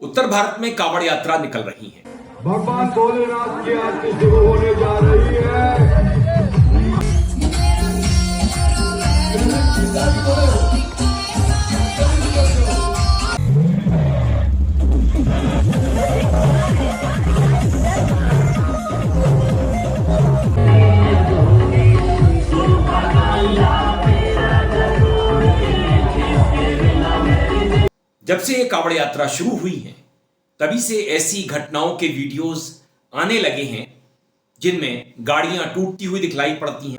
उत्तर भारत में कांवड़ यात्रा निकल रही है। भगवान भोलेनाथ की आरती शुरू होने जा रही है। जब से ये कांवड़ यात्रा शुरू हुई है तभी से ऐसी घटनाओं के वीडियोस आने लगे हैं जिनमें गाड़ियां टूटती हुई दिखलाई पड़ती हैं।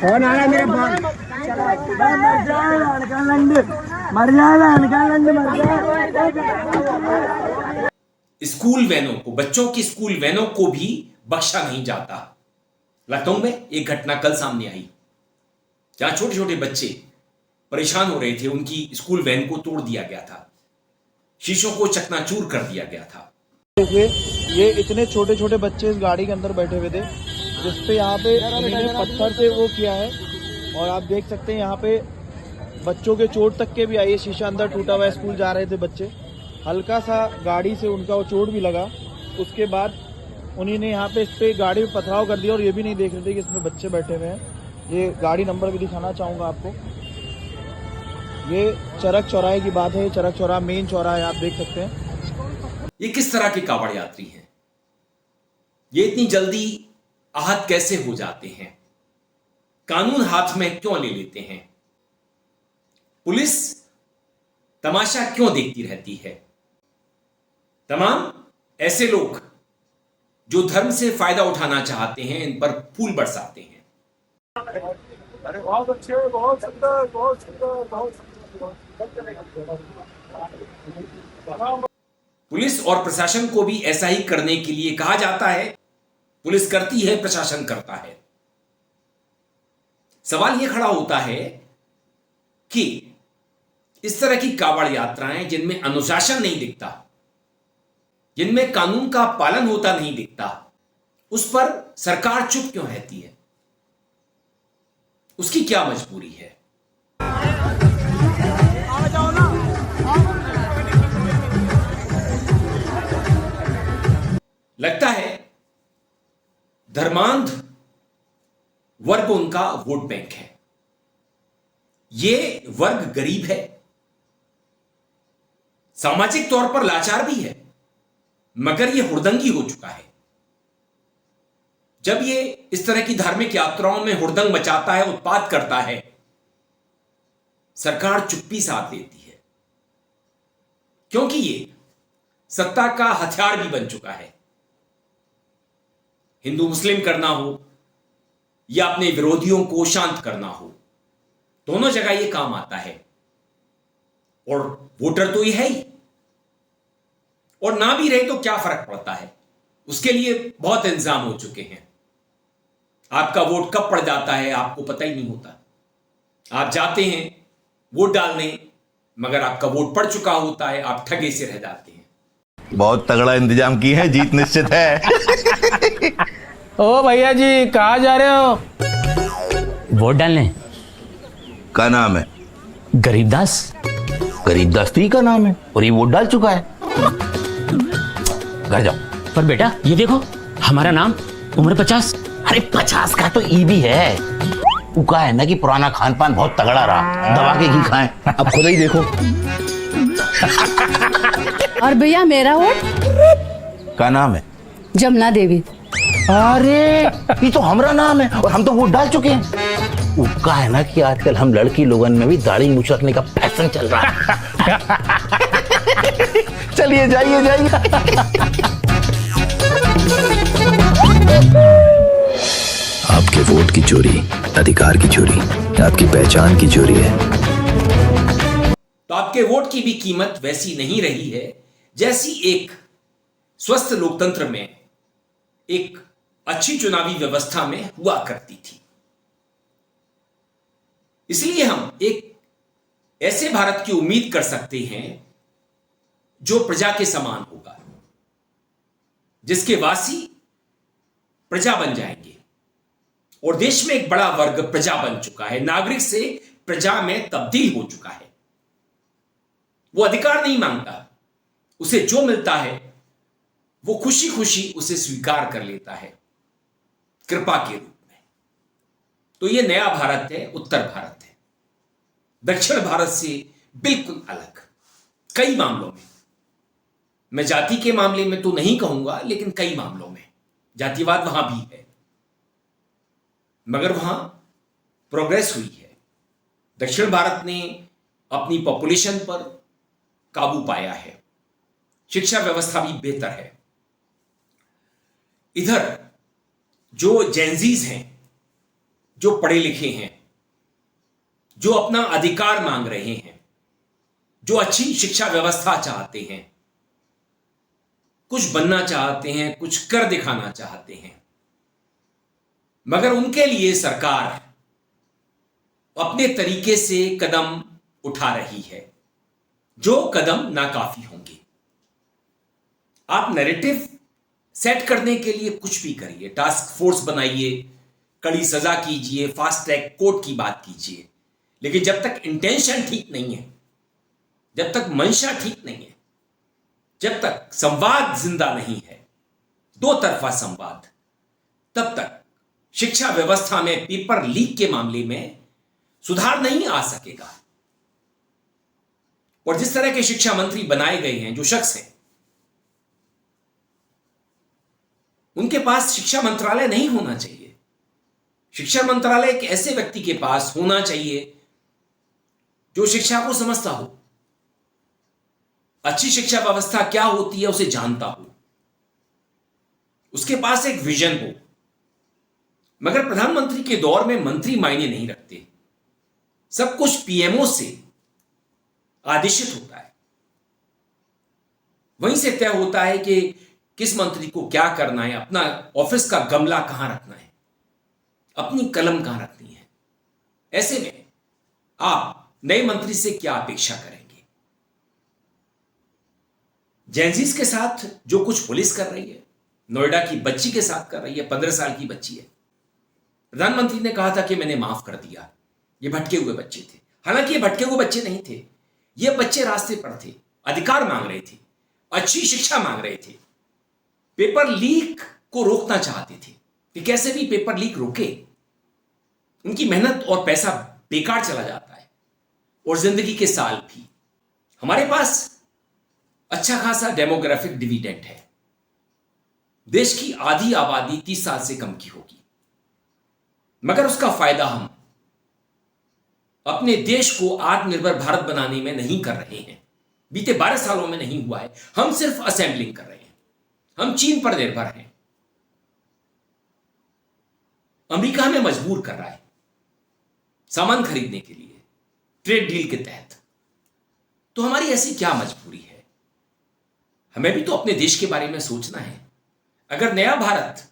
फोन आ रहा है मेरे फोन। स्कूल वैनों को, बच्चों की स्कूल वैनों को भी बख्शा नहीं जाता। लखनऊ में एक घटना कल सामने आई जहां छोटे छोटे बच्चे परेशान हो रहे थे। उनकी स्कूल वैन को तोड़ दिया गया था, शीशों को चकनाचूर कर दिया गया था। देखिए, ये इतने छोटे छोटे बच्चे इस गाड़ी के अंदर बैठे हुए थे जिसपे यहाँ पे इन्होंने पत्थर से वो किया है और आप देख सकते हैं यहाँ पे बच्चों के चोट तक के भी आई है। शीशा अंदर टूटा हुआ है। स्कूल जा रहे थे बच्चे, हल्का सा गाड़ी से उनका वो चोट भी लगा। उसके बाद उन्हीं ने यहाँ पे इस पे गाड़ी में पथराव कर दिया और ये भी नहीं देख रहे थे कि इसमें बच्चे बैठे हुए हैं। ये गाड़ी नंबर भी दिखाना चाहूँगा आपको। ये चरक चौराहे की बात है। चरक चौराहा मेन चौराहा है, आप देख सकते हैं। ये किस तरह के कांवड़ यात्री हैं? ये इतनी जल्दी आहत कैसे हो जाते हैं? कानून हाथ में क्यों ले लेते हैं? पुलिस तमाशा क्यों देखती रहती है? तमाम ऐसे लोग जो धर्म से फायदा उठाना चाहते हैं इन पर फूल बरसाते हैं। अरे बहुत अच्छे, बहुत सुंदर, बहुत सुंदर, बहुत सुंदर। पुलिस और प्रशासन को भी ऐसा ही करने के लिए कहा जाता है। पुलिस करती है, प्रशासन करता है। सवाल यह खड़ा होता है कि इस तरह की कांवड़ यात्राएं जिनमें अनुशासन नहीं दिखता, जिनमें कानून का पालन होता नहीं दिखता, उस पर सरकार चुप क्यों रहती है? उसकी क्या मजबूरी है? लगता है धर्मांध वर्ग उनका वोट बैंक है। ये वर्ग गरीब है, सामाजिक तौर पर लाचार भी है, मगर ये हुड़दंगी हो चुका है। जब ये इस तरह की धार्मिक यात्राओं में हुड़दंग मचाता है, उत्पात करता है, सरकार चुप्पी साध लेती है, क्योंकि ये सत्ता का हथियार भी बन चुका है। हिंदू मुस्लिम करना हो या अपने विरोधियों को शांत करना हो, दोनों जगह ये काम आता है। और वोटर तो ये है ही, और ना भी रहे तो क्या फर्क पड़ता है? उसके लिए बहुत इंतजाम हो चुके हैं। आपका वोट कब पड़ जाता है आपको पता ही नहीं होता। आप जाते हैं वोट डालने, मगर आपका वोट पड़ चुका होता है, आप ठगे से रह जाते हैं। बहुत तगड़ा इंतजाम की है, जीत निश्चित है। ओ भैया जी, कहाँ जा रहे हो? वोट डालने। का नाम है? गरीबदास। गरीबदास तो ही का नाम है और ये वोट डाल चुका है। घर जाओ। पर बेटा ये देखो, हमारा नाम, उम्र 50। अरे 50 का तो ई भी है। उका है ना कि पुराना खान पान बहुत तगड़ा रहा, दबा के घी खाएं। अब खुद ही देखो। और भैया मेरा वोट? का नाम है? जमुना देवी। अरे ये तो हमारा नाम है और हम तो वोट डाल चुके हैं। उका है ना कि आजकल हम लड़की लोगन में भी दाढ़ी मूछ रखने का फैशन चल रहा है। चलिए जाइए जाइए। आपके वोट की चोरी अधिकार की चोरी, आपकी पहचान की चोरी है। तो आपके वोट की भी कीमत वैसी नहीं रही है जैसी एक स्वस्थ लोकतंत्र में एक अच्छी चुनावी व्यवस्था में हुआ करती थी। इसलिए हम एक ऐसे भारत की उम्मीद कर सकते हैं जो प्रजा के समान होगा, जिसके वासी प्रजा बन जाएंगे। और देश में एक बड़ा वर्ग प्रजा बन चुका है, नागरिक से प्रजा में तब्दील हो चुका है। वो अधिकार नहीं मांगता, उसे जो मिलता है वो खुशी खुशी उसे स्वीकार कर लेता है कृपा के रूप में। तो ये नया भारत है, उत्तर भारत है, दक्षिण भारत से बिल्कुल अलग कई मामलों में। मैं जाति के मामले में तो नहीं कहूंगा, लेकिन कई मामलों में जातिवाद वहां भी है, मगर वहां प्रोग्रेस हुई है। दक्षिण भारत ने अपनी पॉपुलेशन पर काबू पाया है, शिक्षा व्यवस्था भी बेहतर है। इधर जो जेनजीज हैं, जो पढ़े लिखे हैं, जो अपना अधिकार मांग रहे हैं, जो अच्छी शिक्षा व्यवस्था चाहते हैं, कुछ बनना चाहते हैं, कुछ कर दिखाना चाहते हैं, मगर उनके लिए सरकार अपने तरीके से कदम उठा रही है, जो कदम नाकाफी होंगे। आप नैरेटिव सेट करने के लिए कुछ भी करिए, टास्क फोर्स बनाइए, कड़ी सजा कीजिए, फास्ट ट्रैक कोर्ट की बात कीजिए, लेकिन जब तक इंटेंशन ठीक नहीं है, जब तक मंशा ठीक नहीं है, जब तक संवाद जिंदा नहीं है, दो तरफा संवाद, तब तक शिक्षा व्यवस्था में पेपर लीक के मामले में सुधार नहीं आ सकेगा। और जिस तरह के शिक्षा मंत्री बनाए गए हैं, जो शख्स हैं, उनके पास शिक्षा मंत्रालय नहीं होना चाहिए। शिक्षा मंत्रालय एक ऐसे व्यक्ति के पास होना चाहिए जो शिक्षा को समझता हो, अच्छी शिक्षा व्यवस्था क्या होती है उसे जानता हो, उसके पास एक विजन हो। मगर प्रधानमंत्री के दौर में मंत्री मायने नहीं रखते, सब कुछ पीएमओ से आदेशित होता है। वहीं से तय होता है कि किस मंत्री को क्या करना है, अपना ऑफिस का गमला कहां रखना है, अपनी कलम कहां रखनी है। ऐसे में आप नए मंत्री से क्या अपेक्षा करेंगे? जेनजीज के साथ जो कुछ पुलिस कर रही है, नोएडा की बच्ची के साथ कर रही है, 15 साल की बच्ची है। प्रधानमंत्री ने कहा था कि मैंने माफ कर दिया, ये भटके हुए बच्चे थे। हालांकि ये भटके हुए बच्चे नहीं थे, ये बच्चे रास्ते पर थे, अधिकार मांग रहे थे, अच्छी शिक्षा मांग रहे थे, पेपर लीक को रोकना चाहते थे कि कैसे भी पेपर लीक रोके। उनकी मेहनत और पैसा बेकार चला जाता है, और जिंदगी के साल भी। हमारे पास अच्छा खासा डेमोग्राफिक डिविडेंड है, देश की आधी आबादी 30 साल से कम की होगी, मगर उसका फायदा हम अपने देश को आत्मनिर्भर भारत बनाने में नहीं कर रहे हैं। बीते 12 सालों में नहीं हुआ है, हम सिर्फ असेंबलिंग कर रहे हैं। हम चीन पर निर्भर हैं, अमेरिका हमें मजबूर कर रहा है सामान खरीदने के लिए ट्रेड डील के तहत। तो हमारी ऐसी क्या मजबूरी है? हमें भी तो अपने देश के बारे में सोचना है। अगर नया भारत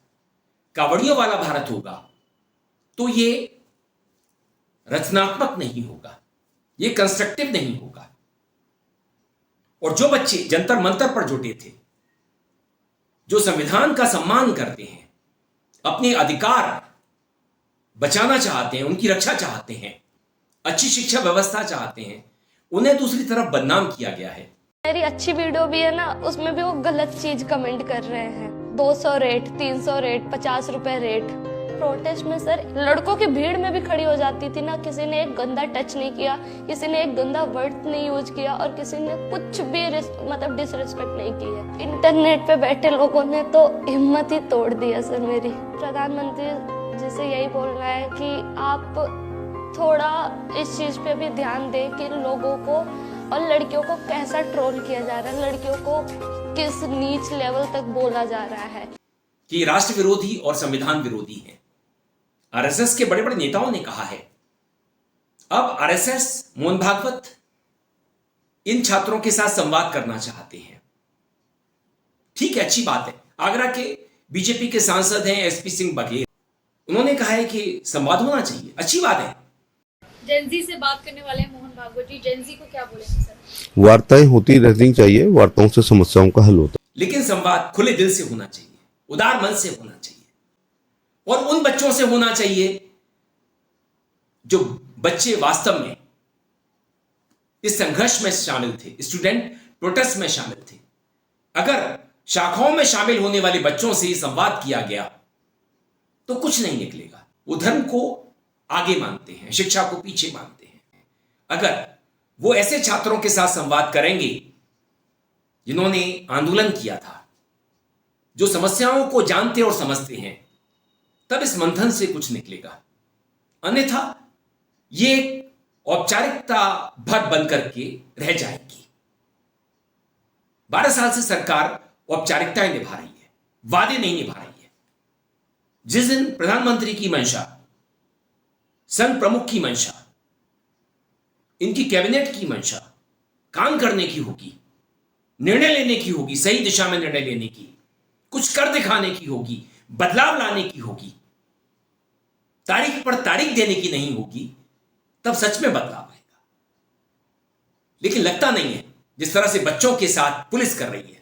कावड़ियों वाला भारत होगा तो ये रचनात्मक नहीं होगा, ये कंस्ट्रक्टिव नहीं होगा। और जो बच्चे जंतर मंतर पर जुटे थे, जो संविधान का सम्मान करते हैं, अपने अधिकार बचाना चाहते हैं, उनकी रक्षा चाहते हैं, अच्छी शिक्षा व्यवस्था चाहते हैं, उन्हें दूसरी तरफ बदनाम किया गया है। मेरी अच्छी वीडियो भी है ना, उसमें भी वो गलत चीज कमेंट कर रहे हैं। 200 रेट, 300 रेट, 50 रुपए रेट। प्रोटेस्ट में सर लड़कों की भीड़ में भी खड़ी हो जाती थी ना, किसी ने एक गंदा टच नहीं किया, किसी ने एक गंदा वर्ड नहीं यूज किया, और किसी ने कुछ भी मतलब डिसरिस्पेक्ट नहीं की है। इंटरनेट पे बैठे लोगों ने तो हिम्मत ही तोड़ दी है सर मेरी। प्रधानमंत्री जी से यही बोलना है कि आप थोड़ा इस चीज पे भी ध्यान दें कि लोगों को और लड़कियों को कैसा ट्रोल किया जा रहा है, लड़कियों को किस नीच लेवल तक बोला जा रहा है कि राष्ट्र विरोधी और संविधान विरोधी हैं। आरएसएस के बड़े बड़े नेताओं ने कहा है। अब आरएसएस, मोहन भागवत इन छात्रों के साथ संवाद करना चाहते हैं। ठीक है, अच्छी बात है। आगरा के बीजेपी के सांसद हैं एसपी सिंह बघेल। उन्होंने कहा है कि संवाद होना चाहिए, अच्छी बात है। जेनजी से बात करने वाले हैं मोहन भागवत जी, जेनजी को क्या बोलेंगे सर? वार्ताएं होती रहनी चाहिए, वार्ताओं से समस्याओं का हल होता है, लेकिन संवाद खुले दिल से होना चाहिए, उदार मन से होना चाहिए, और उन बच्चों से होना चाहिए जो बच्चे वास्तव में इस संघर्ष में शामिल थे, स्टूडेंट प्रोटेस्ट में शामिल थे। अगर शाखाओं में शामिल होने वाले बच्चों से ही संवाद किया गया तो कुछ नहीं निकलेगा। वो धर्म को आगे मानते हैं, शिक्षा को पीछे मानते हैं। अगर वो ऐसे छात्रों के साथ संवाद करेंगे जिन्होंने आंदोलन किया था, जो समस्याओं को जानते और समझते हैं, तब इस मंथन से कुछ निकलेगा। अन्यथा ये औपचारिकता भर बन करके रह जाएगी। 12 साल से सरकार औपचारिकताएं निभा रही है, वादे नहीं निभा रही है। जिस दिन प्रधानमंत्री की मंशा, संघ प्रमुख की मंशा, इनकी कैबिनेट की मंशा काम करने की होगी, निर्णय लेने की होगी, सही दिशा में निर्णय लेने की, कुछ कर दिखाने की होगी, बदलाव लाने की होगी, तारीख पर तारीख देने की नहीं होगी, तब सच में बदलाव आएगा। लेकिन लगता नहीं है। जिस तरह से बच्चों के साथ पुलिस कर रही है,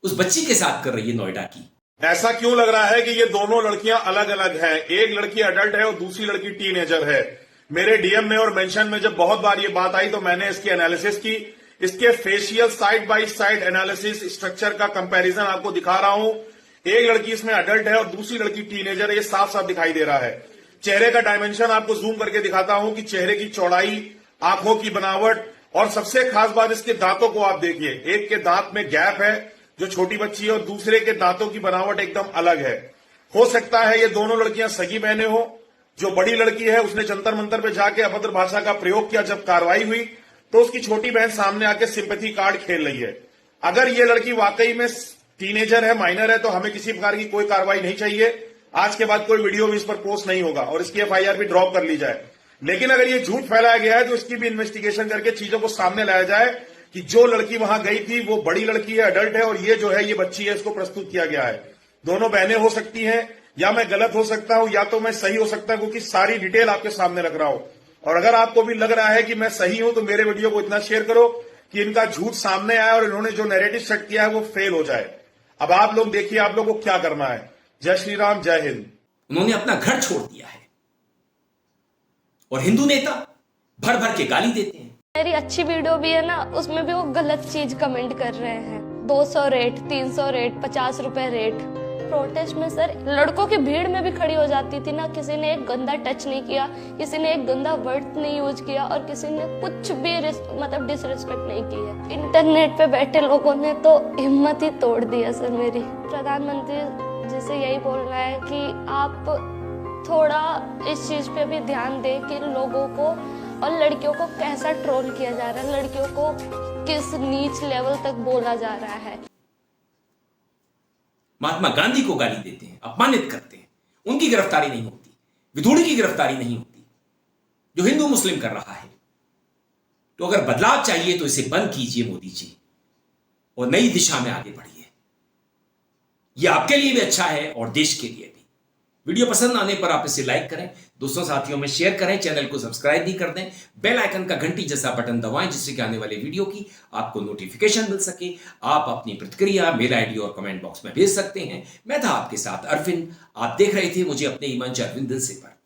उस बच्ची के साथ कर रही है नोएडा की। ऐसा क्यों लग रहा है कि ये दोनों लड़कियां अलग अलग हैं? एक लड़की अडल्ट है और दूसरी लड़की टीनेजर है। मेरे डीएम में और मेंशन में जब बहुत बार ये बात आई तो मैंने इसकी एनालिसिस की। इसके facial side by side analysis structure का कंपैरिजन आपको दिखा रहा हूं। एक लड़की इसमें अडल्ट है और दूसरी लड़की टीनेजर है, ये साफ साफ दिखाई दे रहा है। चेहरे का डायमेंशन आपको जूम करके दिखाता हूं कि चेहरे की चौड़ाई, आंखों की बनावट, और सबसे खास बात इसके दांतों को आप देखिए। एक के दांत में गैप है जो छोटी बच्ची है और दूसरे के दांतों की बनावट एकदम अलग है। हो सकता है ये दोनों लड़कियां सगी बहनें हो। जो बड़ी लड़की है उसने जंतर मंतर पे जाके अभद्र भाषा का प्रयोग किया। जब कार्रवाई हुई तो उसकी छोटी बहन सामने आके सिंपैथी कार्ड खेल रही है। अगर ये लड़की वाकई में टीनेजर है, माइनर है, तो हमें किसी प्रकार की कोई कार्रवाई नहीं चाहिए। आज के बाद कोई वीडियो भी इस पर पोस्ट नहीं होगा और इसकी एफआईआर भी ड्रॉप कर ली जाए। लेकिन अगर ये झूठ फैलाया गया है तो इसकी भी इन्वेस्टिगेशन करके चीजों को सामने लाया जाए कि जो लड़की वहां गई थी वो बड़ी लड़की है, अडल्ट है, और ये जो है ये बच्ची है, इसको प्रस्तुत किया गया है। दोनों बहनें हो सकती हैं, या मैं गलत हो सकता हूं या तो मैं सही हो सकता हूं, क्योंकि सारी डिटेल आपके सामने रख रहा हूं। और अगर आपको भी लग रहा है कि मैं सही हूं तो मेरे वीडियो को इतना शेयर करो कि इनका झूठ सामने आए और इन्होंने जो नैरेटिव सेट किया है वो फेल हो जाए। अब आप लोग देखिए आप लोग को क्या करना है। जय श्री राम, जय हिंद। उन्होंने अपना घर छोड़ दिया है और हिंदू नेता भर भर के गाली देते हैं। मेरी अच्छी वीडियो भी है ना, उसमें भी वो गलत चीज कमेंट कर रहे हैं। 200 रेट, 300 रेट, 50 रुपए रेट। प्रोटेस्ट में सर लड़कों की भीड़ में भी खड़ी हो जाती थी ना, किसी ने एक गंदा टच नहीं किया, किसी ने एक गंदा वर्ड नहीं यूज किया और किसी ने कुछ भी मतलब डिसरिस्पेक्ट नहीं की है। इंटरनेट पे बैठे लोगों ने तो हिम्मत ही तोड़ दी है सर मेरी। प्रधानमंत्री जी से यही बोलना है कि आप थोड़ा इस चीज पे भी ध्यान दें कि लोगों को और लड़कियों को कैसा ट्रोल किया जा रहा है, लड़कियों को किस नीच लेवल तक बोला जा रहा है। महात्मा गांधी को गाली देते हैं, अपमानित करते हैं, उनकी गिरफ्तारी नहीं होती, विधुड़ी की गिरफ्तारी नहीं होती, जो हिंदू मुस्लिम कर रहा है। तो अगर बदलाव चाहिए तो इसे बंद कीजिए मोदी जी और नई दिशा में आगे बढ़िए। यह आपके लिए भी अच्छा है और देश के लिए भी। वीडियो पसंद आने पर आप इसे लाइक करें, दोस्तों साथियों में शेयर करें, चैनल को सब्सक्राइब भी कर दें, बेल आइकन का घंटी जैसा बटन दबाएं जिससे कि आने वाले वीडियो की आपको नोटिफिकेशन मिल सके। आप अपनी प्रतिक्रिया मेल आईडी और कमेंट बॉक्स में भेज सकते हैं। मैं था आपके साथ अरविंद, आप देख रहे थे मुझे अपने ही मंच अरविंद दिल से पर।